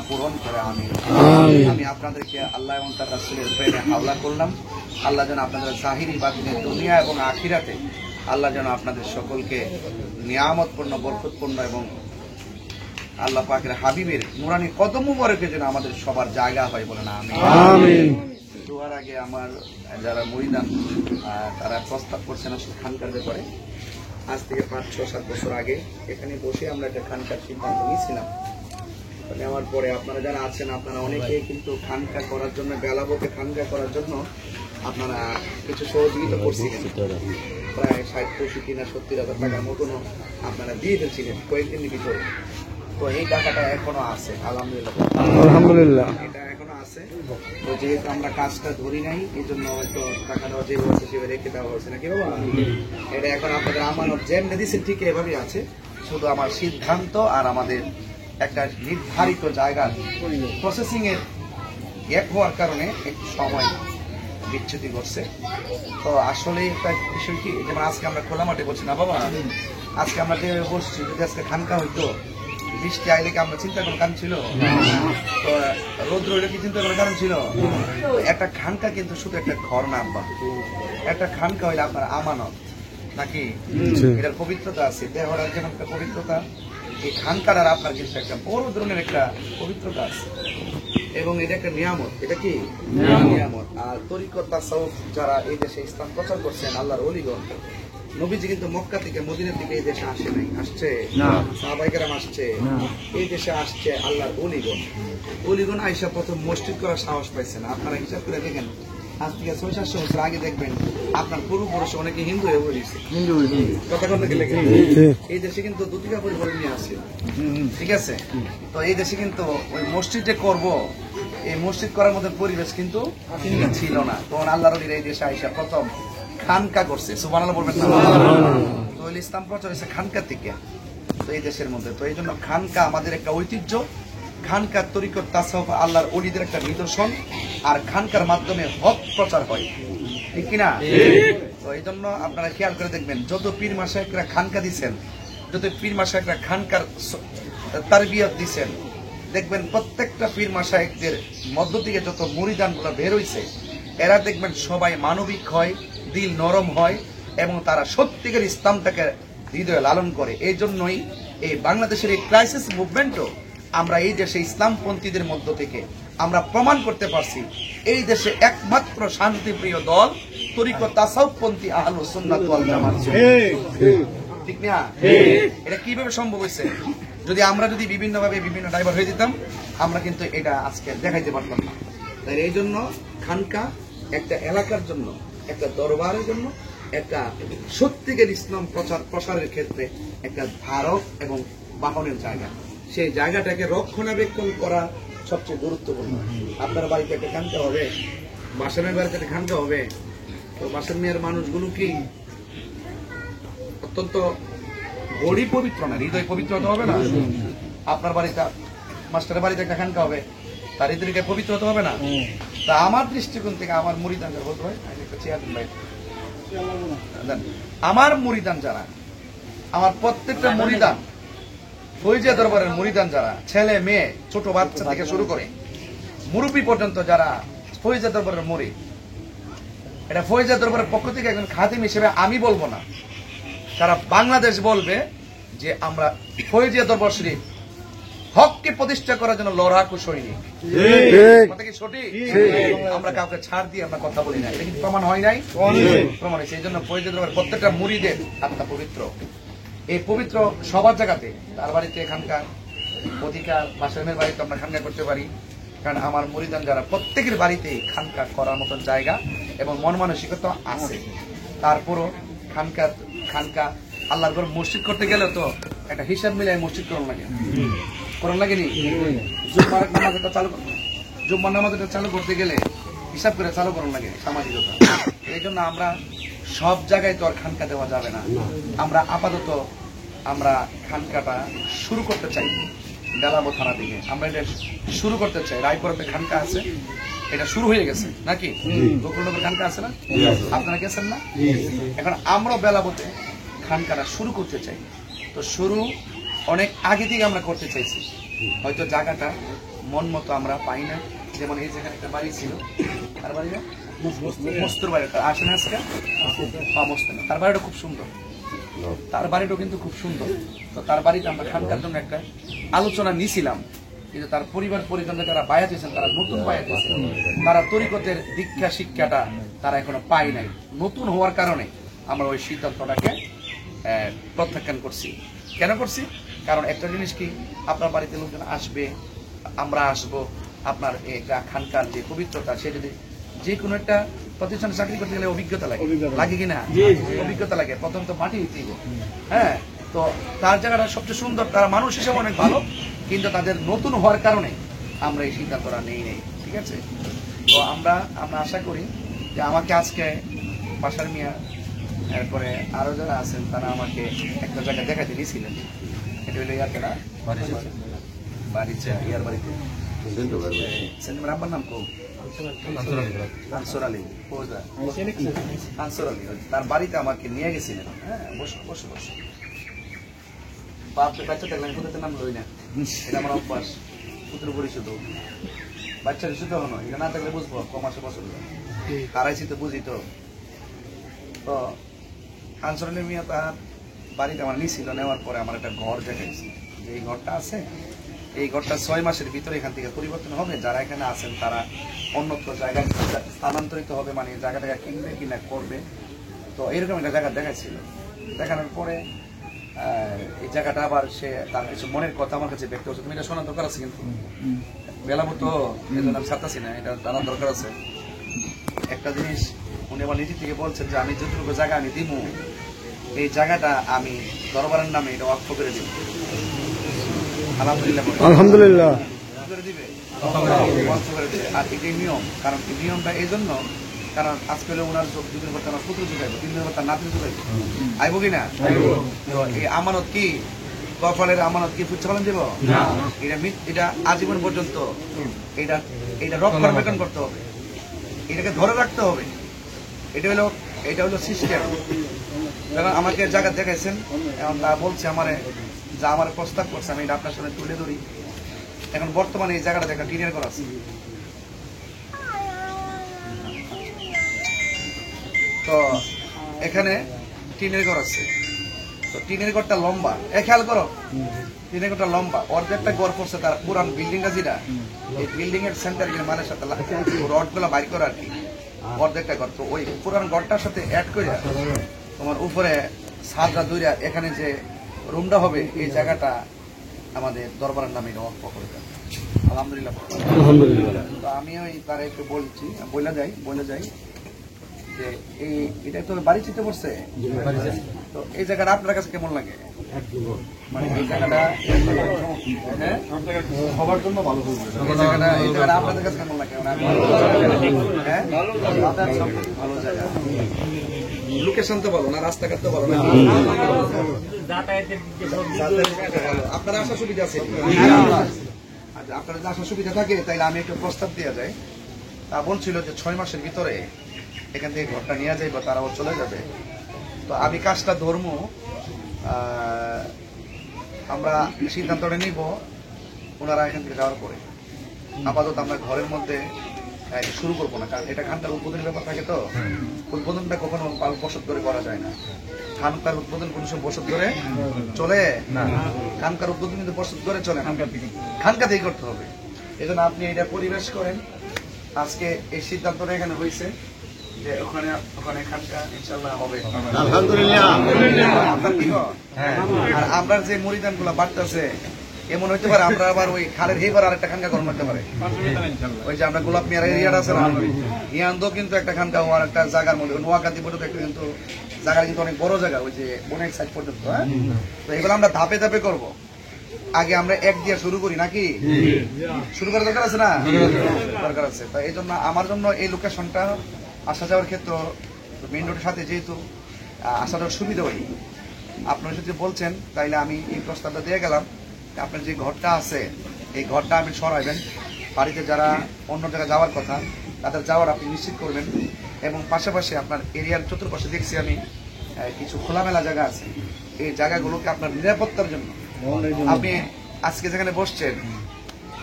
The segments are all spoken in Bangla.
পূরণ করে। আমি আপনাদেরকে আল্লাহ এবং তার রাসূলের প্রেমে হাওলা করলাম। আল্লাহ যেন আপনাদের জাহিরি বাতিনে দুনিয়া এবং আখিরাতে আল্লাহ যেন আপনাদের সকলকে নিয়ামতপূর্ণ, বরকতপূর্ণ এবং আল্লাহ পাকের হাবিবের নুরানি কদম মুবারকে যেন আমাদের সবার জায়গা হয়, বলেন আমিন। দুয়ার আগে আমার যারা মুরিদান তারা প্রস্তাব করছেন আসলে খানকার ব্যাপারে। আজ থেকে 5-6-7 বছর আগে এখানে বসে আমরা একটা খানকার সিদ্ধান্ত নিয়েছিলাম। নেওয়ার পরে আপনারা যারা আছেন, আপনারা অনেকে কিন্তু খানকা করার জন্য, বেলাবকে খানকা করার জন্য আপনারা কিছু সহযোগিতা করছিলেন। প্রায় 60-65 না 70,000 টাকার মতনও আপনারা দিয়ে ফেলছিলেন কয়েকদিন ভিতরে। তো এই টাকাটা এখনো আছে, আলহামদুলিল্লাহ এটা এখনো আছে। তো যেহেতু আমরা কাজটা ধরি নাই, এই জন্য হয়তো টাকাটা যেভাবে আছে সেভাবে রেখে দেওয়া হয়েছে নাকি বাবা। এটা এখন আপনাদের আমানত যেমনি দিচ্ছেন ঠিক এভাবেই আছে। শুধু আমার সিদ্ধান্ত আর আমাদের একটা নির্ধারিত জায়গার প্রসেসিং এর গ্যাপ হওয়ার কারণে একটু সময় বিচ্যুতি করছে। তো আসলে একটা বিষয় কি, যেমন আজকে আমরা খোলা মাঠে বলছি না বাবা, আজকে আমরা যে বসছি, যদি আজকে খানকা হইতো, বৃষ্টি আইলে কি আমরা চিন্তা করার কারণ ছিল? তো রৌদ্র হইলে কি চিন্তা করার কারণ ছিল? একটা খানকা কিন্তু শুধু একটা ঘর না আব্বা, একটা খানকা হইলে আপনার আমানত নাকি, এটার পবিত্রতা আছে। দেহরার যেমন একটা পবিত্রতা, এই খানকার আপনার কিন্তু একটা বড় ধরনের একটা পবিত্রতা আছে এবং এটা একটা নিয়ামত। এটা কি নিয়ামত। আর তরিকত তাসাউফ যারা এই দেশে ইসলাম প্রচার করছেন, আল্লাহর ওলিগণ, নবীজি কিন্তু মক্কা থেকে মদিনা থেকে এই দেশে আসে নাই, আসছে সাহাবায়ে কেরাম, আসছে এই দেশে, আসছে আল্লাহর ওলিগণ আইসা প্রথম মসজিদ করার সাহস পাইছেন। আপনারা হিসাব করে দেখেন, আজ থেকে 600-700 বছর আগে দেখবেন আপনার পূর্বপুরুষ অনেকে হিন্দু হয়ে বলেছে। কথা কথা গেলে এই দেশে কিন্তু দুটি কাপড় পরে নিয়ে আসে, ঠিক আছে। তো এই দেশে কিন্তু ওই মসজিদ যে করবো, এই মসজিদ করার মধ্যে পরিবেশ কিন্তু ছিল না। তখন আল্লাহর ওলিরা এই দেশে আইসা প্রথম খানকা করছে, সুবহানাল্লাহ বলবেন না? তো ইসলাম প্রচার হয়েছে খানকা থেকে, তো এই দেশের মধ্যে। তো এই জন্য খানকা আমাদের একটা ঐতিহ্য, খানকার তরিকত তাসাউফ আল্লাহর ওলিদের একটা নিদর্শন, আর খানকার মাধ্যমে হক প্রচার হয়, ঠিক কিনা? তো এই জন্য আপনারা খেয়াল করে দেখবেন, যত পীর মাশায়েখরা খানকা দিচ্ছেন, যত পীর মাশায়েখরা খানকার তারবিয়ত দিচ্ছেন, দেখবেন প্রত্যেকটা পীর মাশায়েখদের মধ্য থেকে যত মুরিদান গুলো বের হইছে, এরা দেখবেন সবাই মানবিক হয়, দিল নরম হয় এবং তারা সত্যিকার ইসলামটাকে হৃদয়ে লালন করে। এই জন্যই এই বাংলাদেশের এই ক্রাইসিস মুভমেন্টও আমরা এই দেশে ইসলামপন্থীদের মধ্য থেকে আমরা প্রমাণ করতে পারছি, এই দেশে একমাত্র শান্তিপ্রিয় দল তরিকত তাসাউফপন্থী আহলুস সুন্নাত ওয়াল জামাত, ঠিক না? এটা কিভাবে সম্ভব হয়েছে? আমরা যদি বিভিন্নভাবে বিভিন্ন ড্রাইভার হয়ে যেতাম, আমরা কিন্তু এটা আজকে দেখাইতে পারতাম না। তাই এই জন্য খানকা একটা এলাকার জন্য, একটা দরবারের জন্য, একটা সত্যিকার ইসলাম প্রসারের ক্ষেত্রে একটা ধারক এবং বাহনের জায়গা। সেই জায়গাটাকে রক্ষণাবেক্ষণ করা সবচেয়ে গুরুত্বপূর্ণ। আপনার বাড়িতে একটা খানকা হবে, বাসার মেয়ের বাড়িতে একটা খানকা হবে, তো বাসার মেয়ের মানুষগুলো কি অত্যন্ত বড়ি পবিত্র না, হৃদয় পবিত্র হতে হবে না? আপনার বাড়িতে মাস্টারের বাড়িতে একটা খানকা হবে, তার হৃদয়কে পবিত্র হতে হবে না? তা আমার দৃষ্টিকোণ থেকে আমার মুরিদান যারা বলতে হয়, আমার মুরিদান যারা, আমার প্রত্যেকটা মুরিদান, ফৈজিয়া দরবারের মুরিদান যারা, ছেলে মেয়ে ছোট বাচ্চা থেকে শুরু করে মুরব্বী পর্যন্ত যারা ফৈজিয়া দরবারের মুরিদ, এটা ফৈজিয়া দরবারের পক্ষ থেকে একজন খাদিম হিসেবে আমি বলবো না, সারা বাংলাদেশ বলবে যে আমরা ফৈজিয়া দরবার শরীফ হককে প্রতিষ্ঠা করার জন্য লড়াকু সৈনিক। কথা কি সঠিক? আমরা কাউকে ছাড় দিয়ে আমরা কথা বলি না, এটা কিন্তু প্রমাণ হয় নাই, প্রমাণ হয়েছে। এই জন্য ফৈজিয়া দরবার প্রত্যেকটা মুরিদের আত্মা পবিত্র। এই পবিত্র সবার জায়গাতে, তার বাড়িতে এখানকার অধিকার, বাসামের বাড়িতে আমরা খানকা করতে পারি, কারণ আমার মুরিদান যারা প্রত্যেকের বাড়িতে খানকা করার মতন জায়গা এবং মন মানসিকতা আছে। তারপরও খানকা আল্লাহর ঘর মসজিদ করতে গেলে তো একটা হিসাব মিলে মসজিদ করন লাগেনি? জুম্মার নামাজটা চালু করতে গেলে হিসাব করে চালু করন লাগে, সামাজিকতা। এই জন্য আমরা সব জায়গায় তো আর খানকা দেওয়া যাবে না। আমরা আপাতত আমরা খানকাটা শুরু করতে চাই বেলাবো থানা থেকে, আমরা এটা শুরু করতে চাই। রায়পুরাতে খানকা আছে, এটা শুরু হয়ে গেছে নাকি? গোকুলনগর খানকা আছে না? আপনারা গেছেন না? এখন আমরা বেলাবোতে খানকাটা শুরু করতে চাই। তো শুরু অনেক আগে থেকে আমরা করতে চাইছি, হয়তো জায়গাটা মন মতো আমরা পাই না। যেমন এই যেখানে একটা বাড়ি ছিল, তার বাড়ি না মস্তুর বাড়িটা আসে না আজকে, তার বাড়িটা খুব সুন্দর, তার বাড়িটাও কিন্তু খুব সুন্দর। তো তার বাড়িতে আমরা খানকার জন্য একটা আলোচনা নিয়েছিলাম, কিন্তু তার পরিবার পরিজনরা যারা বায়াত হয়েছেন, তারা নতুন বায়াত হয়েছেন, তারা তরিকতের দীক্ষা শিক্ষাটা তারা এখনো পায় নাই। নতুন হওয়ার কারণে আমরা ওই সিদ্ধান্তটাকে প্রত্যাখ্যান করছি। কেন করছি? কারণ একটা জিনিস কি, আপনার বাড়িতে লোকজন আসবে, আমরা আসবো, আপনার এটা খানকার যে পবিত্রতা, সে যদি যে কোনো একটা প্রতিষ্ঠানে চাকরি করতে গেলে অভিজ্ঞতা লাগে, লাগে কিনা? অভিজ্ঞতা লাগে। প্রথম তো মাটি হইতে, হ্যাঁ। তো তার জায়গাটা সবচেয়ে সুন্দর, তারা মানুষ হিসেবে অনেক ভালো, কিন্তু তাদের নতুন হওয়ার কারণে আমরা এই সিদ্ধান্তটা নেই। ঠিক আছে? তো আমরা আশা করি যে আমাকে আজকে বাসার মিয়া, এরপরে আরো যারা আছেন, তারা আমাকে একটা জায়গা দেখাতে দিয়েছিলেন। এটা হলো ইয়ারকেনা বাড়িতে, ইয়ার বাড়িতে আমার নাম কো আনসর আলী, আনসর আলী, তার বাড়িতে আমাকে নিয়ে গেছিলেন। হ্যাঁ, বসো বসো বসো। বাচ্চা দেখলেন, পুত্রের নাম লই না, এটা আমার অভ্যাস। পুত্র পরিচিত বাচ্চার শুধু হলো, এটা না থাকলে বুঝবো কম আসে বছর হারাইছি তো বুঝি। তো আনসর আলী মিয়া তার বাড়িতে আমার নিয়েছিল, নেওয়ার পরে আমার একটা ঘর দেখাইছে, যে এই ঘরটা আছে, এই ঘরটা 6 মাসের ভিতরে এখান থেকে পরিবর্তন হবে, যারা এখানে আছেন তারা অন্যত্র জায়গায় স্থানান্তরিত হবে, মানে জায়গাটা কিনবে কিনা করবে। তো এরকম একটা জায়গা দেখাচ্ছিল। দেখানোর পরে এই জায়গাটা আবার সে তার কিছু মনের কথা আমার কাছে ব্যক্ত হচ্ছে। তুমি এটা শোনার দরকার আছে, কিন্তু বেলা মতো এই জন্য আমি ছাড়তাছি না, এটা জানার দরকার আছে। একটা জিনিস উনি আমার নিজে থেকে বলছেন যে আমি যতটুকু জায়গা আমি দিব, এই জায়গাটা আমি দরবারের নামে এটা ওয়াকফ করে দিব। আলহামদুলিল্লাহ, আলহামদুলিল্লাহ করে দিবে, ওয়াকফ করে দিবে। আর এটাই নিয়ম। কারণ এই নিয়মটা এই জন্য, কারণ আজকে ওনার 2 দিনের পর আমার পুত্র যুগাইব, 3 দিনের পর তার নাতি যুগাইব, আইব কিনা? এই আমানত কি, কফলের আমানত কি ফুচ্ছে ফেলেন দিব? এটা আজীবন পর্যন্ত এটা রক্ষণাবেক্ষণ করতে হবে, এটাকে ধরে রাখতে হবে। এটা হলো সিস্টেম। যখন আমাকে জায়গা দেখাইছেন, এখন তা বলছে আমারে, যা আমার প্রস্তাব করছে, আমি এটা আপনার সামনে তুলে ধরি। এখন বর্তমানে এই জায়গাটা একটা টিনের ঘর আছে। তো এখানে টিনের ঘর আছে। তো টিনের ঘরটা লম্বা, খেয়াল করো, টিনের ঘরটা লম্বা, অর্ধেকটা ঘর পড়ছে তার পুরান বিল্ডিংটা, যেটা এই বিল্ডিং এর সেন্টার মানে সাথে রড গুলা বাইর করা আর কি, অর্ধেকটা ঘর। তো ওই পুরান ঘরটার সাথে অ্যাড করে তোমার উপরে ছাদটা দূরে এখানে যে রুমটা হবে, এই জায়গাটা আমাদের দরবারের নামে ওয়াকফ করে দেন। আলহামদুলিল্লাহ, আলহামদুলিল্লাহ। তো আমি ওই তারা একটু বলছি, বলে যাই যে এটা তো বাড়ি চিন্তা করছে। তো এই জায়গাটা আপনার কাছে কেমন লাগে? মানে এই জায়গাটা সবার জন্য ভালো, এই জায়গাটা আপনাদের কাছে কেমন লাগে? হ্যাঁ, ভালো জায়গা, লোকেশন তো ভালো না, রাস্তাঘাট তো ভালো না, আপনার আসার সুবিধা আছে? আচ্ছা, আপনার যদি আসার সুবিধা থাকে তাইলে আমি একটু প্রস্তাব দেওয়া যায়। তা বলছিল যে 6 মাসের ভিতরে এখান থেকে ঘরটা নিয়ে যাইব, তারাও চলে যাবে। তো আমি কাজটা ধর্ম, আমরা সিদ্ধান্তটা নিব ওনারা এখান থেকে যাওয়ার পরে। আপাতত আমরা ঘরের মধ্যে শুরু করবো না, কারণ এটা খানকার উদ্বোধনের ব্যাপার থাকে। তো উদ্বোধনটা কখনো বছর ধরে করা যায় না। খানকার উদ্বোধন কোন সময় বছর ধরে চলে না, খানকার উদ্বোধন কিন্তু বছর ধরে চলে, খানকা থেকে করতে হবে। এই জন্য আপনি এটা পরিবেশ করেন। আজকে এই সিদ্ধান্তটা এখানে হয়েছে যে ওখানে খানকা ইনশাআল্লাহ হবে, আলহামদুলিল্লাহ। আর আমরা যে মরিদান গুলা বাড়তেছে, এমন হইতে পারে আমরা আবার ওই খালের হেবার আরেকটা খানকা গরম হতে পারে। ওই যে আমরা গোলাপ মিয়ার এরিয়াটা আছে না, ইয়ান্দো কিন্তু একটা খানকা হওয়ার একটা জায়গার মধ্যে, নোয়াখালী পর্যন্ত একটা কিন্তু জায়গা, কিন্তু অনেক বড় জায়গা, ওই যে অনেক সাইড পর্যন্ত। হ্যাঁ, তো এগুলো আমরা ধাপে ধাপে করব। আগে আমরা এক দিয়ে শুরু করি নাকি? শুরু করার দরকার আছে না? দরকার আছে। তো এই জন্য আমার জন্য এই লোকেশনটা আসা যাওয়ার ক্ষেত্রে মেইন রোডের সাথে যেহেতু আসা যাওয়ার সুবিধা হয়, আপনারা যদি বলছেন তাইলে আমি এই প্রস্তাবটা দিয়ে গেলাম। আপনার যে ঘরটা আছে, এই ঘরটা আপনি সরাইবেন। বাড়িতে যারা অন্য জায়গায় যাওয়ার কথা, তাদের যাওয়ার আপনি নিশ্চিত করবেন। এবং পাশাপাশি আপনার এরিয়ার চতুর্পাশে দেখছি আমি কিছু খোলামেলা জায়গা আছে, এই জায়গাগুলোকে আপনার নিরাপত্তার জন্য আপনি আজকে যেখানে বসছেন,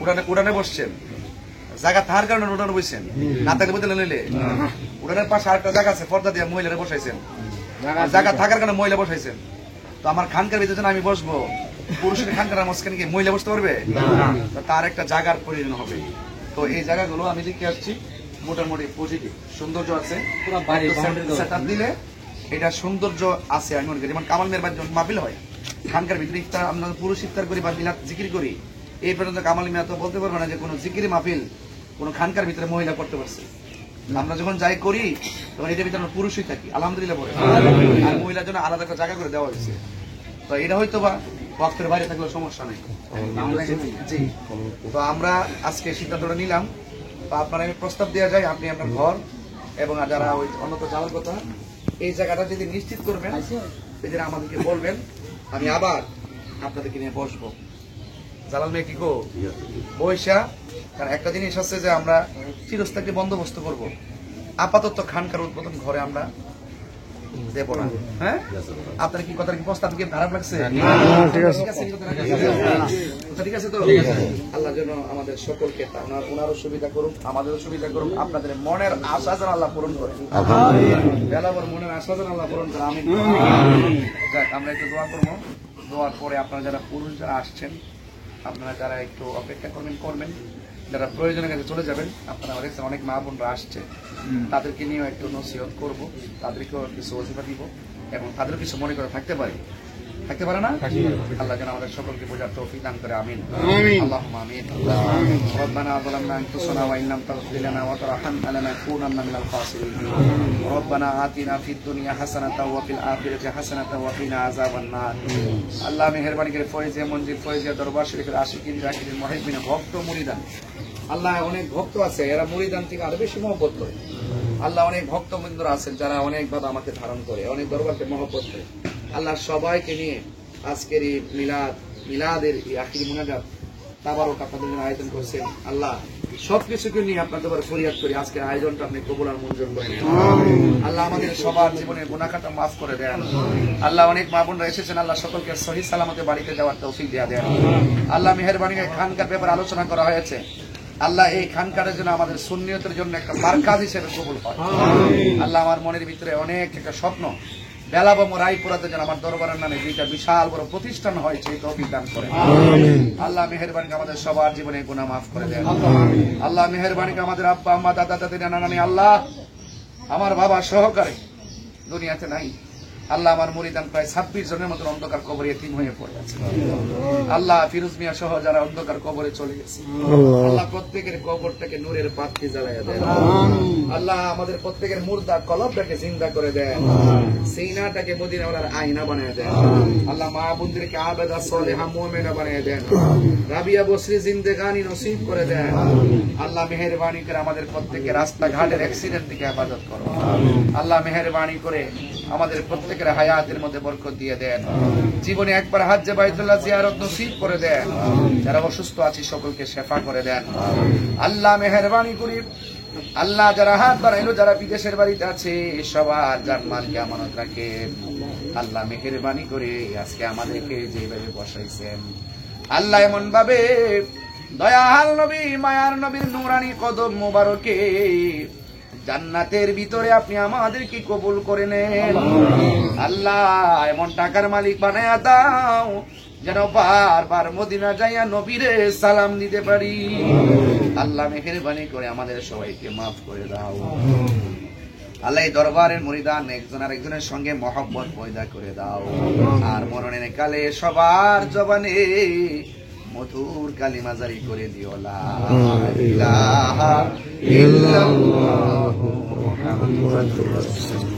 উড়ানে বসছেন, জায়গা থাকার কারণে উড়ানে বসছেন, না থাকলে বলতে নিলে উড়ানের পাশে আরেকটা জায়গা আছে, পর্দা দিয়ে মহিলারা বসাইছেন, জায়গা থাকার কারণে মহিলা বসাইছেন। তো আমার খানকার ভিতরে আমি বসবো, পুরুষের খানকার মাঝখানে কি মহিলা বসতে পারবে? তার একটা জায়গার প্রয়োজন হবে। তো এই জায়গাগুলো আমি দেখে আসছি মোটামুটি পজিটিভ, সৌন্দর্য আছে। সেটআপ দিলে এটা সৌন্দর্য আছে আমি মনে করি। যেমন কামাল মেয়ের বাড়ি মাহফিল হয়, খানকার ভিতরে ইফতার, আমরা পুরুষ ইফতার করি বা মিলাদ জিকির করি, এই পর্যন্ত কামাল মেয়া তো বলতে পারবে না যে কোনো জিকির মাহফিল কোনো খানকার ভিতরে মহিলা করতে পারছে। আমরা যখন যাই করি তখন এটার ভিতরে আমরা পুরুষই থাকি, আলহামদুলিল্লাহ বলে, আর মহিলার জন্য আলাদা একটা জায়গা করে দেওয়া হয়েছে। তো এটা হয়তো বা ওয়াক্তের বাইরে থাকলেও সমস্যা নেই। জি, তো আমরা আজকে সিদ্ধান্তটা নিলাম। তো আপনারা আমি প্রস্তাব দেওয়া যায়, আপনি আপনার ঘর এবং যারা ওই অন্যত যাওয়ার কথা এই জায়গাটা যদি নিশ্চিত করবেন, সেদিন আমাদেরকে বলবেন, আমি আবার আপনাদেরকে নিয়ে বসবো। জালাল মেয়ে কি গো বৈশা, কারণ একটা জিনিস আছে যে আমরা চিরস্থায়ী বন্দোবস্ত করব। আপাতত খানকার উদ্বোধন ঘরে আমরা দেব না। হ্যাঁ, আপনার কি কথা, কি প্রস্তাব কি খারাপ লাগছে? ঠিক আছে তো? আল্লাহ যেন আমাদের সকলকে ওনারও সুবিধা করুন, আমাদেরও সুবিধা করুন, আপনাদের মনের আশা যেন আল্লাহ পূরণ করে, বেলাবর মনের আশা যেন আল্লাহ পূরণ করে। আমি যাক, আমরা একটু দোয়া করবো। দোয়ার পরে আপনারা যারা পুরুষ যারা আসছেন, আপনারা যারা একটু অপেক্ষা করবেন, যারা প্রয়োজনের কাছে চলে যাবেন, আপনারা অনেক মা বোনরা আসছে, তাদেরকে নিয়েও একটু নসিহত করবো, তাদেরকেও কিছু ওজিফা দিব এবং তাদেরও কিছু মনে করে থাকতে পারে না। আল্লাহ যেন আমাদের সকলকে বোঝার তৌফিক দান করে। আমিন, আল্লাহুম্মা আমিন। রব্বানা যালামনা আনফুসানা ওয়া ইন লাম তাগফির লানা ওয়া তারহামনা লানাকুনান্না মিনাল খাসিরিন। রব্বানা আতিনা ফিদ দুনিয়া হাসানাতাও ওয়া ফিল আখিরাতি হাসানাতাও ওয়া কিনা আযাবান নার। আল্লাহ মেহেরবানি করে ফয়েজে মঞ্জিল ফয়েজিয়া দরবার শরীফের আশিকিন রাকিবিন মুহিব্বিন ভক্ত মুরিদান, আল্লাহ অনেক ভক্ত আছে, এরা মুরিদান থেকে আরো বেশি মহব্বত করে। আল্লাহ অনেক ভক্তবৃন্দরা আছেন যারা অনেকভাবে আমাকে ধারণ করে, অনেক দরবারকে মহব্বত করে। আল্লাহ সবাইকে নিয়ে আজকের এই মিলাদের এই আখিরি মুনাজাত তাবারক আপনাদের জন্য আয়োজন করছেন। আল্লাহ সবকিছুকে নিয়ে আপনার দরবারে ফরিয়াদ করি, আজকের আয়োজনটা আপনি কবুল আর মঞ্জুর করে নেন। আল্লাহ আমাদের সবার জীবনের গুনাহ খাতা মাফ করে দেন। আল্লাহ অনেক মা বোনরা এসেছেন, আল্লাহ সকলকে সহিহ সালামতে বাড়িতে যাওয়ার তৌফিক দেয়া দেন। আল্লাহ মেহেরবানি করে খানকার ব্যাপারে আলোচনা করা হয়েছে, আল্লাহ এই খানকারের জন্য আমাদের সুন্নিয়তের জন্য একটা মারকাজ হিসেবে কবুল হয়। আল্লাহ আমার মনের ভিতরে অনেক একটা স্বপ্ন, বেলাবম রায়পুরাতে যেন আমার দরবারের নামে দুইটা বিশাল বড় প্রতিষ্ঠান হয়েছে, এই তৌফিক দান করেন। আল্লাহ মেহেরবানি আমাদের সবার জীবনে গুনাহ মাফ করে দেন। আল্লাহ মেহেরবানি আমাদের আব্বা আম্মা দাদা দাদি নানা নানি, আল্লাহ আমার বাবা সহকারে দুনিয়াতে নাই, আল্লাহ আমার মুরিদান প্রায় 26 জনের মতো অন্ধকার কবরে এতিম হয়ে পড়ে আছে। আল্লাহ ফিরোজ মিয়া সহ যারা অন্ধকার কবরে চলে গেছে, আল্লাহ প্রত্যেকের কবরটাকে নূরের পাত্তি জ্বালাইয়া দেন। আল্লাহ আমাদের প্রত্যেকের মুর্দা কলবটাকে জিন্দা করে দেন, সিনাটাকে মদিনাওয়ালার আয়না বানিয়ে দেন। আল্লাহ মা বোনদেরকে আবেদা সালেহা মুমিনা বানিয়ে দেন, রাবিয়া বসরি জিন্দেগানি নসিব করে দেন। আল্লাহ মেহেরবানি করে আমাদের প্রত্যেকের রাস্তাঘাটের অ্যাক্সিডেন্ট থেকে হেফাজত করো। আল্লাহ মেহেরবানি করে আমাদের প্রত্যেকের হায়াতের মধ্যে বরকত দিয়ে দেন। জীবনে একবার হজ্জে বাইতুল্লাহ জিয়ারত নসিব করে দেন। যারা অসুস্থ আছে সকলকে শেফা করে দেন। আল্লাহ মেহেরবানি করি, আল্লাহ যারা হাত বাড়াইলো, যারা বিদেশের বাড়িতে আছে, সবার জানমালকে আমানত রাখেন। আল্লাহ মেহেরবানি করে আজকে আমাদেরকে যেভাবে বসাইছেন, আল্লাহ এমন ভাবে দয়াল নবী মায়ার নবীর নুরানি কদম মোবারকে জান্নাতের ভিতরে আপনি আমাদেরকে কবুল করে নেন। আল্লাহ এমন টাকার মালিক বানায়া দাও যেন বারবার মদিনা যাইয়া নবীরে সালাম দিতে পারি। আল্লাহ মেহেরবানি করে আমাদের সবাইকে মাফ করে দাও। আল্লাহ এই দরবারের মুরিদান একজন আর একজনের সঙ্গে মহব্বত পয়দা করে দাও। আর মরণের কালে সবার জবানে মধুর কালিমা জারি করে দিও, লা ইলাহা ইল্লাল্লাহু মুহাম্মাদুর রাসূলুল্লাহ।